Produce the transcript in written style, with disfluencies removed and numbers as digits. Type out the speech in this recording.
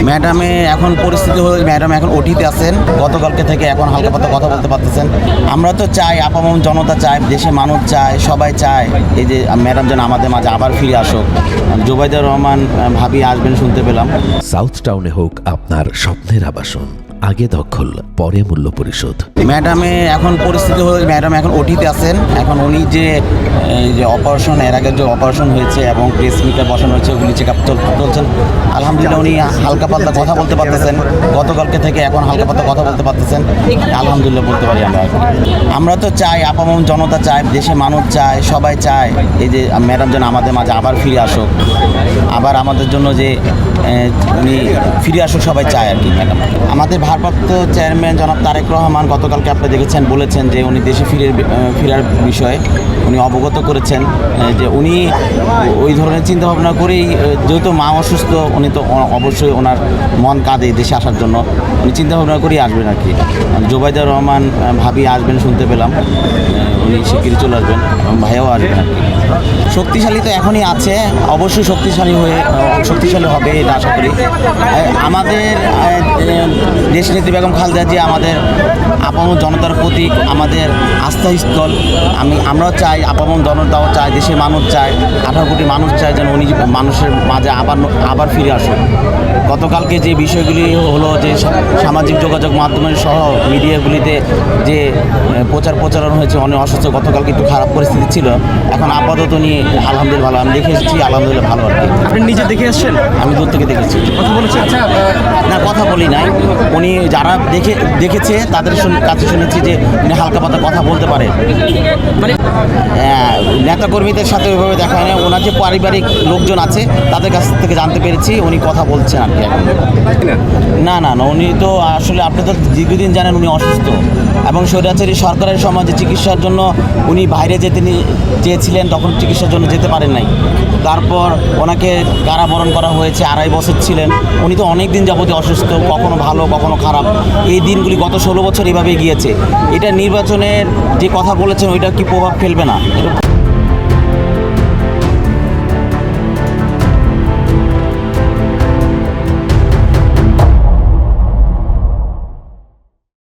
ম্যাডামে এখন পরিস্থিতি হলো, ম্যাডাম এখন ওটিতে আছেন, গতকালকে থেকে এখন হালকা পাতলা কথা বলতে পারতেছেন। আমরা তো চাই, আপামর জনতা চায়, দেশে মানুষ চায়, সবাই চায় এই যে ম্যাডাম যেন আমাদের মাঝে আবার ফিরে আসুক। জুবাইদা রহমান ভাবি আসবেন শুনতে পেলাম। সাউথ টাউনে হোক আপনার স্বপ্নের আবাসন, আগে দখল পরে মূল্য পরিশোধ। ম্যাডামে এখন পরিস্থিতি হলো, ম্যাডাম এখন ওটিতে আছেন। এখন উনি যে অপারেশন, এর আগে যে অপারেশন হয়েছে এবং প্রেস মিটার বসানো হয়েছে, ওগুলি চেক আপ চলছেন। আলহামদুলিল্লাহ উনি হালকা পাতলা কথা বলতে পারতেছেন, গতকালকে থেকে এখন হালকা পাতলা কথা বলতে পারতেছেন। আলহামদুলিল্লাহ বলতে পারি আমরা তো চাই, আপামর জনতা চায়, দেশে মানুষ চায়, সবাই চায় এই যে ম্যাডাম যেন আমাদের মাঝে আবার ফিরে আসুক, আবার আমাদের জন্য যে উনি ফিরে আসুক সবাই চায় আর কি। ম্যাডাম আমাদের ভারপ্রাপ্ত চেয়ারম্যান জনাব তারেক রহমান গতকালকে আপনি দেখেছেন, বলেছেন যে উনি দেশে ফেরার বিষয়ে উনি অবগত করেছেন, যে উনি ওই ধরনের চিন্তাভাবনা করেই, যেহেতু মা অসুস্থ, উনি তো অবশ্যই ওনার মন কাঁদে দেশে আসার জন্য, উনি চিন্তাভাবনা করেই আসবেন আর কি। জুবাইদা রহমান ভাবি আসবেন শুনতে পেলাম, উনি শিগগিরই চলে আসবেন এবং ভাইয়াও আসবেন আর কি। শক্তিশালী তো এখনই আছে, অবশ্যই শক্তিশালী হবে এটা আশা করি। আমাদের দেশনেত্রী বেগম খালেদা জিয়া আমাদের আপামর জনতার প্রতীক, আমাদের আস্থাস্থল। আমরাও চাই, আপামর জনতাও চায়, দেশের মানুষ চায়, 18 কোটি মানুষ চায় যেন উনি মানুষের মাঝে আবার ফিরে আসুন। গতকালকে যে বিষয়গুলি হলো, যে সামাজিক যোগাযোগ মাধ্যমের সহ মিডিয়াগুলিতে যে প্রচারণ হয়েছে, অনেক অসুস্থ, গতকালকে একটু খারাপ পরিস্থিতি ছিল। এখন আপাতত উনি আলহামদুলিল্লাহ ভালো, আমি দেখে এসেছি, আলহামদুলিল্লাহ ভালো আর কি। আপনি নিজে দেখে এসেছেন? আমি দূর থেকে দেখেছি। কথা বলেছেন? আচ্ছা, না, কথা বলি নাই। উনি যারা দেখেছে তাদের কাছে শুনেছি যে উনি হালকা পাতা কথা বলতে পারে। মানে নেতাকর্মীদের সাথে ওইভাবে দেখা হয় না, ওনার যে পারিবারিক লোকজন আছে তাদের কাছ থেকে জানতে পেরেছি উনি কথা বলছেন আর কি এখন। না, উনি তো আসলে, আপনি তো দীর্ঘদিন জানেন উনি অসুস্থ, এবং স্বৈরাচারী সরকারের সময় যে চিকিৎসার জন্য উনি বাইরে যেতে চেয়েছিলেন, তখন চিকিৎসার জন্য যেতে পারেন নাই। তারপর ওনাকে কারাবরণ করা হয়েছে, 2.5 বছর ছিলেন। উনি তো অনেক দিন যাবতীয় অসুস্থ, কখনো ভালো কখনো খারাপ। এই দিনগুলি গত 16 বছর এভাবেই গিয়েছে। এটা নির্বাচনের যে কথা বলেছেন ওইটা কি প্রভাব ফেলবে না?